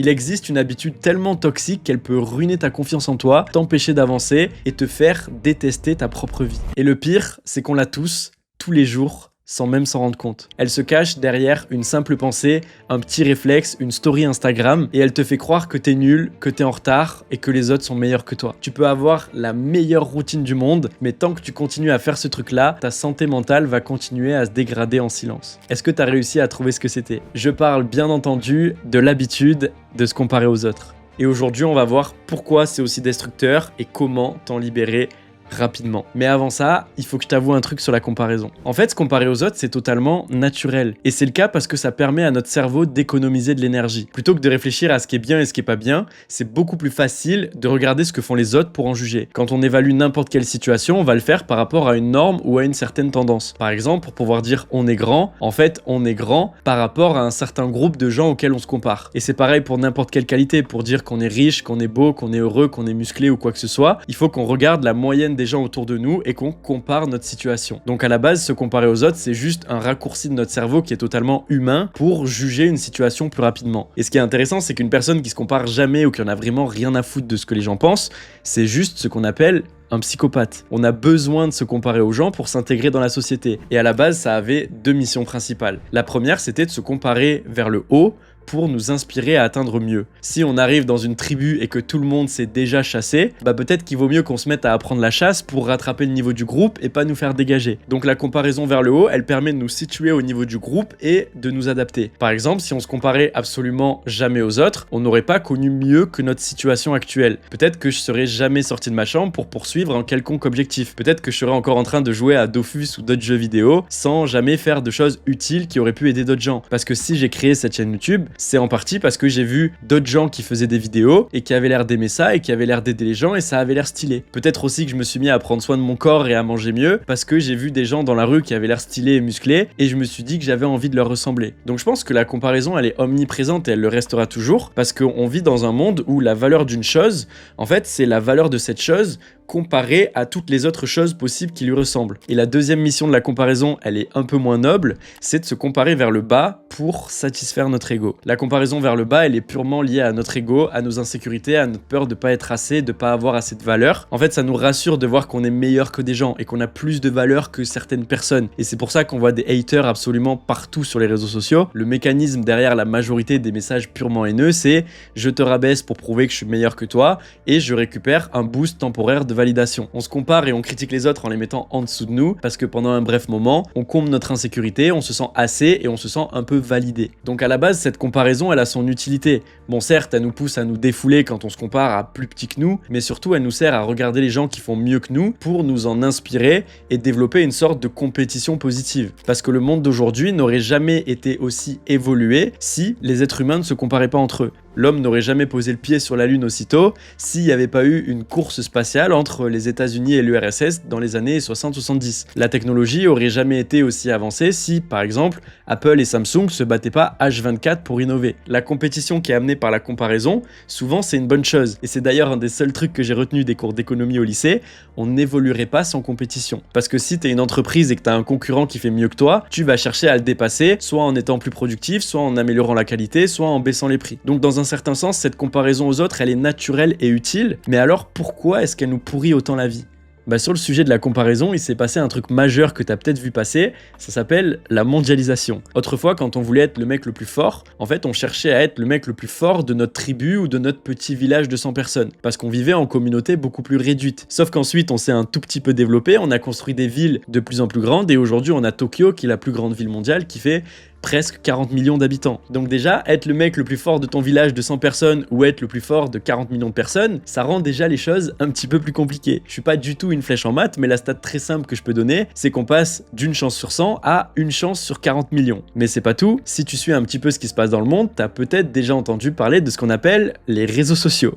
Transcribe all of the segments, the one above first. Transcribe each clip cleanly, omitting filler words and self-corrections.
Il existe une habitude tellement toxique qu'elle peut ruiner ta confiance en toi, t'empêcher d'avancer et te faire détester ta propre vie. Et le pire, c'est qu'on l'a tous les jours, sans même s'en rendre compte. Elle se cache derrière une simple pensée, un petit réflexe, une story Instagram, et elle te fait croire que t'es nul, que t'es en retard et que les autres sont meilleurs que toi. Tu peux avoir la meilleure routine du monde, mais tant que tu continues à faire ce truc-là, ta santé mentale va continuer à se dégrader en silence. Est-ce que t'as réussi à trouver ce que c'était? Je parle bien entendu de l'habitude de se comparer aux autres. Et aujourd'hui, on va voir pourquoi c'est aussi destructeur et comment t'en libérer rapidement. Mais avant ça, il faut que je t'avoue un truc sur la comparaison. En fait, se comparer aux autres, c'est totalement naturel. Et c'est le cas parce que ça permet à notre cerveau d'économiser de l'énergie. Plutôt que de réfléchir à ce qui est bien et ce qui est pas bien, c'est beaucoup plus facile de regarder ce que font les autres pour en juger. Quand on évalue n'importe quelle situation, on va le faire par rapport à une norme ou à une certaine tendance. Par exemple, pour pouvoir dire on est grand, en fait, on est grand par rapport à un certain groupe de gens auxquels on se compare. Et c'est pareil pour n'importe quelle qualité. Pour dire qu'on est riche, qu'on est beau, qu'on est heureux, qu'on est musclé ou quoi que ce soit, il faut qu'on regarde la moyenne des gens autour de nous et qu'on compare notre situation. Donc à la base, se comparer aux autres, c'est juste un raccourci de notre cerveau qui est totalement humain pour juger une situation plus rapidement. Et ce qui est intéressant, c'est qu'une personne qui se compare jamais ou qui en a vraiment rien à foutre de ce que les gens pensent, c'est juste ce qu'on appelle un psychopathe. On a besoin de se comparer aux gens pour s'intégrer dans la société. Et à la base, ça avait deux missions principales. La première, c'était de se comparer vers le haut pour nous inspirer à atteindre mieux. Si on arrive dans une tribu et que tout le monde s'est déjà chassé, bah peut-être qu'il vaut mieux qu'on se mette à apprendre la chasse pour rattraper le niveau du groupe et pas nous faire dégager. Donc la comparaison vers le haut, elle permet de nous situer au niveau du groupe et de nous adapter. Par exemple, si on se comparait absolument jamais aux autres, on n'aurait pas connu mieux que notre situation actuelle. Peut-être que je serais jamais sorti de ma chambre pour poursuivre un quelconque objectif. Peut-être que je serais encore en train de jouer à Dofus ou d'autres jeux vidéo sans jamais faire de choses utiles qui auraient pu aider d'autres gens. Parce que si j'ai créé cette chaîne YouTube, c'est en partie parce que j'ai vu d'autres gens qui faisaient des vidéos et qui avaient l'air d'aimer ça et qui avaient l'air d'aider les gens et ça avait l'air stylé. Peut-être aussi que je me suis mis à prendre soin de mon corps et à manger mieux parce que j'ai vu des gens dans la rue qui avaient l'air stylés et musclés et je me suis dit que j'avais envie de leur ressembler. Donc je pense que la comparaison, elle est omniprésente et elle le restera toujours parce qu'on vit dans un monde où la valeur d'une chose, en fait, c'est la valeur de cette chose comparée à toutes les autres choses possibles qui lui ressemblent. Et la deuxième mission de la comparaison, elle est un peu moins noble, c'est de se comparer vers le bas pour satisfaire notre ego. La comparaison vers le bas, elle est purement liée à notre ego, à nos insécurités, à notre peur de pas être assez, de pas avoir assez de valeur. En fait, ça nous rassure de voir qu'on est meilleur que des gens et qu'on a plus de valeur que certaines personnes. Et c'est pour ça qu'on voit des haters absolument partout sur les réseaux sociaux. Le mécanisme derrière la majorité des messages purement haineux, c'est je te rabaisse pour prouver que je suis meilleur que toi et je récupère un boost temporaire de validation. On se compare et on critique les autres en les mettant en dessous de nous parce que pendant un bref moment, on comble notre insécurité, on se sent assez et on se sent un peu validé. Donc à la base, cette comparaison, elle a son utilité. Bon, certes, elle nous pousse à nous défouler quand on se compare à plus petit que nous, mais surtout, elle nous sert à regarder les gens qui font mieux que nous pour nous en inspirer et développer une sorte de compétition positive. Parce que le monde d'aujourd'hui n'aurait jamais été aussi évolué si les êtres humains ne se comparaient pas entre eux. L'homme n'aurait jamais posé le pied sur la Lune aussitôt s'il n'y avait pas eu une course spatiale entre les États-Unis et l'URSS dans les années 60-70. La technologie aurait jamais été aussi avancée si, par exemple, Apple et Samsung se battaient pas H24 pour innover. La compétition qui est amenée par la comparaison, souvent c'est une bonne chose. Et c'est d'ailleurs un des seuls trucs que j'ai retenu des cours d'économie au lycée, on n'évoluerait pas sans compétition. Parce que si t'es une entreprise et que t'as un concurrent qui fait mieux que toi, tu vas chercher à le dépasser, soit en étant plus productif, soit en améliorant la qualité, soit en baissant les prix. Donc dans un certain sens, cette comparaison aux autres, elle est naturelle et utile, mais alors pourquoi est-ce qu'elle nous pourrit autant la vie ? Sur le sujet de la comparaison, il s'est passé un truc majeur que tu as peut-être vu passer, ça s'appelle la mondialisation. Autrefois, quand on voulait être le mec le plus fort, en fait, on cherchait à être le mec le plus fort de notre tribu ou de notre petit village de 100 personnes, parce qu'on vivait en communauté beaucoup plus réduite. Sauf qu'ensuite, on s'est un tout petit peu développé, on a construit des villes de plus en plus grandes, et aujourd'hui, on a Tokyo, qui est la plus grande ville mondiale, qui fait presque 40 millions d'habitants. Donc déjà, être le mec le plus fort de ton village de 100 personnes ou être le plus fort de 40 millions de personnes, ça rend déjà les choses un petit peu plus compliquées. Je suis pas du tout une flèche en maths, mais la stat très simple que je peux donner, c'est qu'on passe d'une chance sur 100 à une chance sur 40 millions. Mais c'est pas tout, si tu suis un petit peu ce qui se passe dans le monde, t'as peut-être déjà entendu parler de ce qu'on appelle les réseaux sociaux.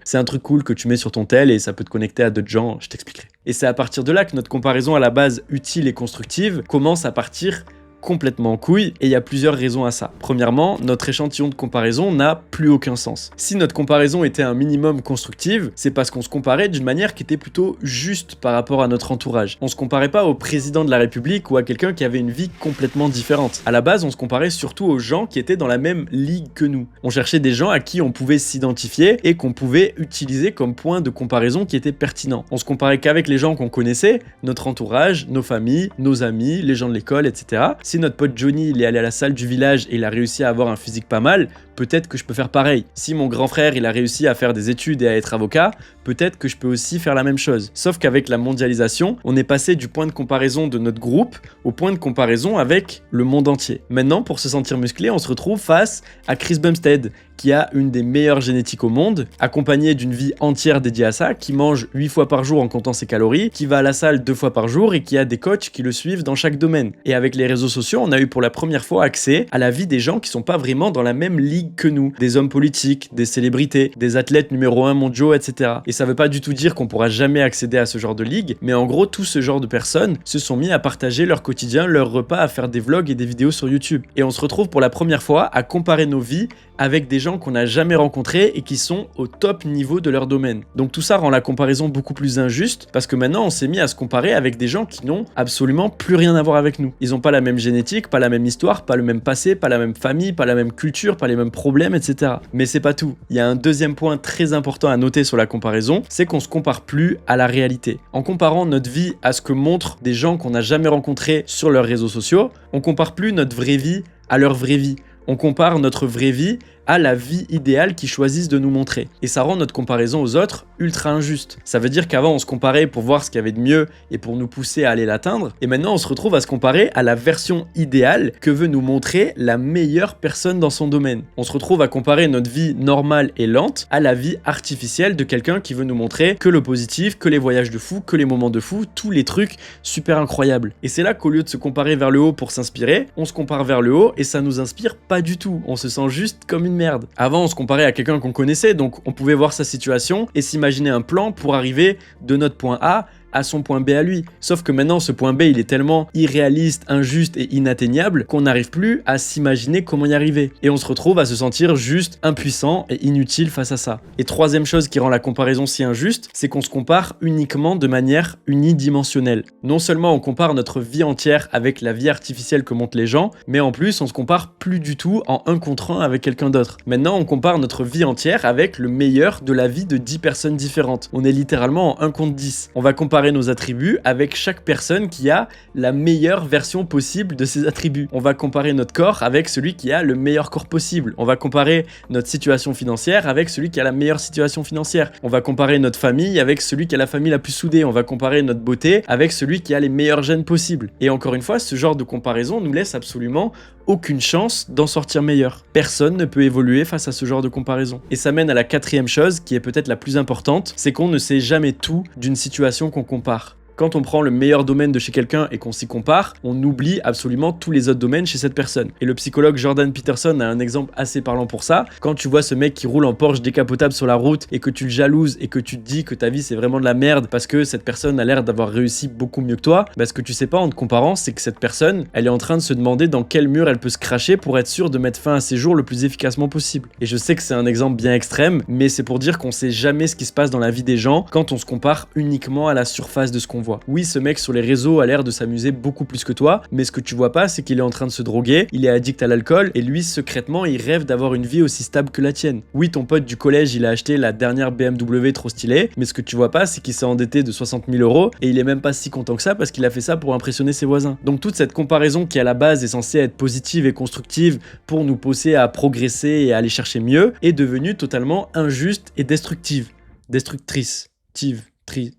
C'est un truc cool que tu mets sur ton tel et ça peut te connecter à d'autres gens, je t'expliquerai. Et c'est à partir de là que notre comparaison à la base utile et constructive commence à partir complètement en couille et il y a plusieurs raisons à ça. Premièrement, notre échantillon de comparaison n'a plus aucun sens. Si notre comparaison était un minimum constructive, c'est parce qu'on se comparait d'une manière qui était plutôt juste par rapport à notre entourage. On se comparait pas au président de la République ou à quelqu'un qui avait une vie complètement différente. À la base, on se comparait surtout aux gens qui étaient dans la même ligue que nous. On cherchait des gens à qui on pouvait s'identifier et qu'on pouvait utiliser comme point de comparaison qui était pertinent. On se comparait qu'avec les gens qu'on connaissait, notre entourage, nos familles, nos amis, les gens de l'école, etc. Si notre pote Johnny il est allé à la salle du village et il a réussi à avoir un physique pas mal, peut-être que je peux faire pareil. Si mon grand frère il a réussi à faire des études et à être avocat, peut-être que je peux aussi faire la même chose. Sauf qu'avec la mondialisation, on est passé du point de comparaison de notre groupe au point de comparaison avec le monde entier. Maintenant, pour se sentir musclé, on se retrouve face à Chris Bumstead, qui a une des meilleures génétiques au monde, accompagné d'une vie entière dédiée à ça, qui mange 8 fois par jour en comptant ses calories, qui va à la salle 2 fois par jour et qui a des coachs qui le suivent dans chaque domaine. Et avec les réseaux sociaux, on a eu pour la première fois accès à la vie des gens qui sont pas vraiment dans la même ligue que nous. Des hommes politiques, des célébrités, des athlètes numéro 1 mondiaux, etc. Et ça veut pas du tout dire qu'on pourra jamais accéder à ce genre de ligue, mais en gros, tout ce genre de personnes se sont mis à partager leur quotidien, leurs repas, à faire des vlogs et des vidéos sur YouTube. Et on se retrouve pour la première fois à comparer nos vies avec des gens qu'on n'a jamais rencontrés et qui sont au top niveau de leur domaine. Donc tout ça rend la comparaison beaucoup plus injuste parce que maintenant on s'est mis à se comparer avec des gens qui n'ont absolument plus rien à voir avec nous. Ils n'ont pas la même génétique, pas la même histoire, pas le même passé, pas la même famille, pas la même culture, pas les mêmes problèmes, etc. Mais c'est pas tout. Il y a un deuxième point très important à noter sur la comparaison, c'est qu'on se compare plus à la réalité. En comparant notre vie à ce que montrent des gens qu'on n'a jamais rencontrés sur leurs réseaux sociaux, on compare plus notre vraie vie à leur vraie vie. On compare notre vraie vie à la vie idéale qu'ils choisissent de nous montrer. Et ça rend notre comparaison aux autres ultra injuste. Ça veut dire qu'avant on se comparait pour voir ce qu'il y avait de mieux et pour nous pousser à aller l'atteindre, et maintenant on se retrouve à se comparer à la version idéale que veut nous montrer la meilleure personne dans son domaine. On se retrouve à comparer notre vie normale et lente à la vie artificielle de quelqu'un qui veut nous montrer que le positif, que les voyages de fou, que les moments de fou, tous les trucs super incroyables. Et c'est là qu'au lieu de se comparer vers le haut pour s'inspirer, on se compare vers le haut et ça nous inspire pas du tout. On se sent juste comme une merde. Avant, on se comparait à quelqu'un qu'on connaissait, donc on pouvait voir sa situation et s'imaginer un plan pour arriver de notre point A à son point B à lui. Sauf que maintenant, ce point B, il est tellement irréaliste, injuste et inatteignable qu'on n'arrive plus à s'imaginer comment y arriver. Et on se retrouve à se sentir juste impuissant et inutile face à ça. Et troisième chose qui rend la comparaison si injuste, c'est qu'on se compare uniquement de manière unidimensionnelle. Non seulement on compare notre vie entière avec la vie artificielle que montrent les gens, mais en plus, on se compare plus du tout en 1 contre 1 avec quelqu'un d'autre. Maintenant, on compare notre vie entière avec le meilleur de la vie de 10 personnes différentes. On est littéralement en 1 contre 10. On va comparer nos attributs avec chaque personne qui a la meilleure version possible de ses attributs. On va comparer notre corps avec celui qui a le meilleur corps possible. On va comparer notre situation financière avec celui qui a la meilleure situation financière. On va comparer notre famille avec celui qui a la famille la plus soudée. On va comparer notre beauté avec celui qui a les meilleurs gènes possibles. Et encore une fois, ce genre de comparaison nous laisse absolument aucune chance d'en sortir meilleur. Personne ne peut évoluer face à ce genre de comparaison. Et ça mène à la 4e chose, qui est peut-être la plus importante, c'est qu'on ne sait jamais tout d'une situation qu'on compare. Quand on prend le meilleur domaine de chez quelqu'un et qu'on s'y compare, on oublie absolument tous les autres domaines chez cette personne. Et le psychologue Jordan Peterson a un exemple assez parlant pour ça. Quand tu vois ce mec qui roule en Porsche décapotable sur la route et que tu le jalouses et que tu te dis que ta vie c'est vraiment de la merde parce que cette personne a l'air d'avoir réussi beaucoup mieux que toi, bah ce que tu sais pas en te comparant, c'est que cette personne, elle est en train de se demander dans quel mur elle peut se cracher pour être sûre de mettre fin à ses jours le plus efficacement possible. Et je sais que c'est un exemple bien extrême, mais c'est pour dire qu'on sait jamais ce qui se passe dans la vie des gens quand on se compare uniquement à la surface de ce qu'on voit. Oui, ce mec sur les réseaux a l'air de s'amuser beaucoup plus que toi, mais ce que tu vois pas, c'est qu'il est en train de se droguer, il est addict à l'alcool, et lui, secrètement, il rêve d'avoir une vie aussi stable que la tienne. Oui, ton pote du collège, il a acheté la dernière BMW trop stylée, mais ce que tu vois pas, c'est qu'il s'est endetté de 60 000 €, et il est même pas si content que ça parce qu'il a fait ça pour impressionner ses voisins. Donc toute cette comparaison qui à la base est censée être positive et constructive pour nous pousser à progresser et à aller chercher mieux, est devenue totalement injuste et destructrice.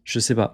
Je sais pas.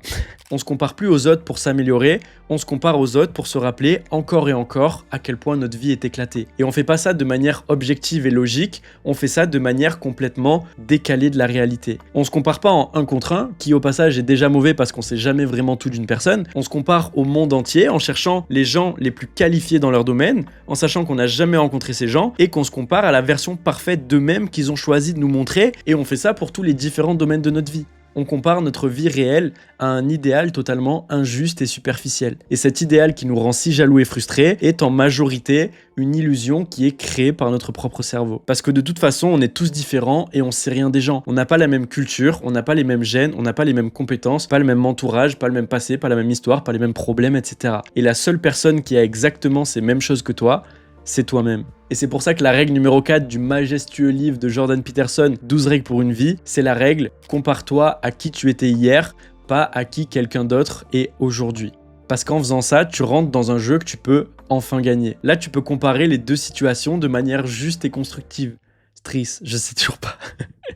On se compare plus aux autres pour s'améliorer, on se compare aux autres pour se rappeler encore et encore à quel point notre vie est éclatée. Et on fait pas ça de manière objective et logique, on fait ça de manière complètement décalée de la réalité. On se compare pas en 1 contre 1, qui au passage est déjà mauvais parce qu'on sait jamais vraiment tout d'une personne, on se compare au monde entier en cherchant les gens les plus qualifiés dans leur domaine, en sachant qu'on n'a jamais rencontré ces gens, et qu'on se compare à la version parfaite d'eux-mêmes qu'ils ont choisi de nous montrer, et on fait ça pour tous les différents domaines de notre vie. On compare notre vie réelle à un idéal totalement injuste et superficiel. Et cet idéal qui nous rend si jaloux et frustrés est en majorité une illusion qui est créée par notre propre cerveau. Parce que de toute façon, on est tous différents et on sait rien des gens. On n'a pas la même culture, on n'a pas les mêmes gènes, on n'a pas les mêmes compétences, pas le même entourage, pas le même passé, pas la même histoire, pas les mêmes problèmes, etc. Et la seule personne qui a exactement ces mêmes choses que toi, c'est toi-même. Et c'est pour ça que la règle numéro 4 du majestueux livre de Jordan Peterson, 12 règles pour une vie, c'est la règle « Compare-toi à qui tu étais hier, pas à qui quelqu'un d'autre est aujourd'hui ». Parce qu'en faisant ça, tu rentres dans un jeu que tu peux enfin gagner. Là, tu peux comparer les deux situations de manière juste et constructive. Trice, je sais toujours pas.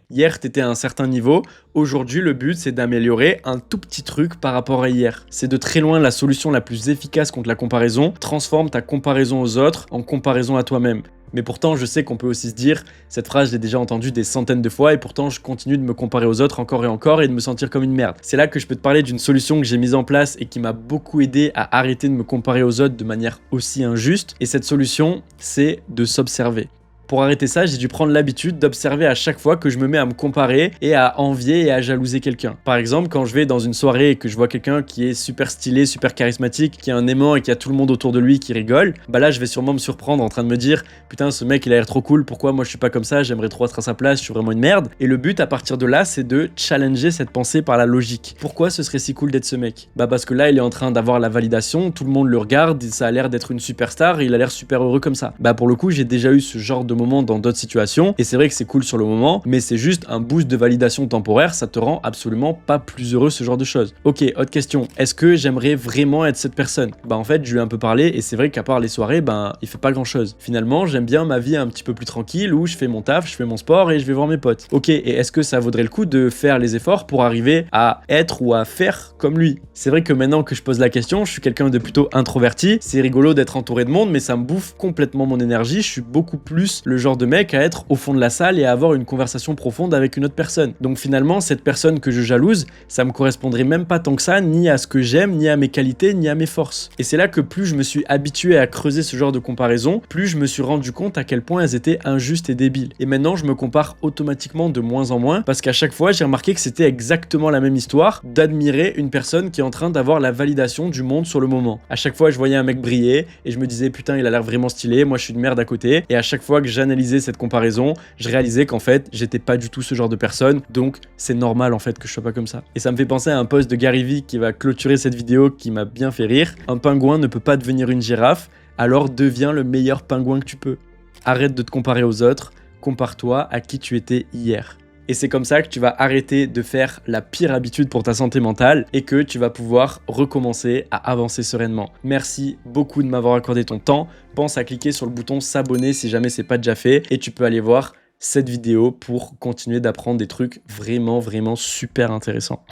Hier, t'étais à un certain niveau. Aujourd'hui, le but, c'est d'améliorer un tout petit truc par rapport à hier. C'est de très loin la solution la plus efficace contre la comparaison. Transforme ta comparaison aux autres en comparaison à toi-même. Mais pourtant, je sais qu'on peut aussi se dire, cette phrase, je l'ai déjà entendue des centaines de fois et pourtant, je continue de me comparer aux autres encore et encore et de me sentir comme une merde. C'est là que je peux te parler d'une solution que j'ai mise en place et qui m'a beaucoup aidé à arrêter de me comparer aux autres de manière aussi injuste. Et cette solution, c'est de s'observer. Pour arrêter ça, j'ai dû prendre l'habitude d'observer à chaque fois que je me mets à me comparer et à envier et à jalouser quelqu'un. Par exemple, quand je vais dans une soirée et que je vois quelqu'un qui est super stylé, super charismatique, qui a un aimant et qui a tout le monde autour de lui qui rigole, bah là je vais sûrement me surprendre en train de me dire « Putain, ce mec il a l'air trop cool, pourquoi moi je suis pas comme ça, j'aimerais trop être à sa place, je suis vraiment une merde ». Et le but à partir de là, c'est de challenger cette pensée par la logique. Pourquoi ce serait si cool d'être ce mec? Bah parce que là il est en train d'avoir la validation, tout le monde le regarde, ça a l'air d'être une superstar et il a l'air super heureux comme ça. Bah pour le coup, j'ai déjà eu ce genre de moment dans d'autres situations et c'est vrai que c'est cool sur le moment, mais c'est juste un boost de validation temporaire, ça te rend absolument pas plus heureux ce genre de choses. Ok, autre question, est-ce que j'aimerais vraiment être cette personne? Bah en fait, je lui ai un peu parlé et c'est vrai qu'à part les soirées, ben il fait pas grand chose. Finalement, j'aime bien ma vie un petit peu plus tranquille où je fais mon taf, je fais mon sport et je vais voir mes potes. Ok, et est-ce que ça vaudrait le coup de faire les efforts pour arriver à être ou à faire comme lui? C'est vrai que maintenant que je pose la question, je suis quelqu'un de plutôt introverti, c'est rigolo d'être entouré de monde, mais ça me bouffe complètement mon énergie, je suis beaucoup plus le genre de mec à être au fond de la salle et à avoir une conversation profonde avec une autre personne. Donc finalement, cette personne que je jalouse, ça me correspondrait même pas tant que ça, ni à ce que j'aime, ni à mes qualités, ni à mes forces. Et c'est là que plus je me suis habitué à creuser ce genre de comparaison, plus je me suis rendu compte à quel point elles étaient injustes et débiles. Et maintenant, je me compare automatiquement de moins en moins, parce qu'à chaque fois, j'ai remarqué que c'était exactement la même histoire d'admirer une personne qui est en train d'avoir la validation du monde sur le moment. À chaque fois, je voyais un mec briller et je me disais putain, il a l'air vraiment stylé, moi je suis une merde à côté. Et à chaque fois que j'analysais cette comparaison, je réalisais qu'en fait, j'étais pas du tout ce genre de personne, donc c'est normal en fait que je sois pas comme ça. Et ça me fait penser à un post de Gary Vee qui va clôturer cette vidéo qui m'a bien fait rire. Un pingouin ne peut pas devenir une girafe, alors deviens le meilleur pingouin que tu peux. Arrête de te comparer aux autres, compare-toi à qui tu étais hier. Et c'est comme ça que tu vas arrêter de faire la pire habitude pour ta santé mentale et que tu vas pouvoir recommencer à avancer sereinement. Merci beaucoup de m'avoir accordé ton temps. Pense à cliquer sur le bouton s'abonner si jamais c'est pas déjà fait et tu peux aller voir cette vidéo pour continuer d'apprendre des trucs vraiment super intéressants.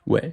Ouais.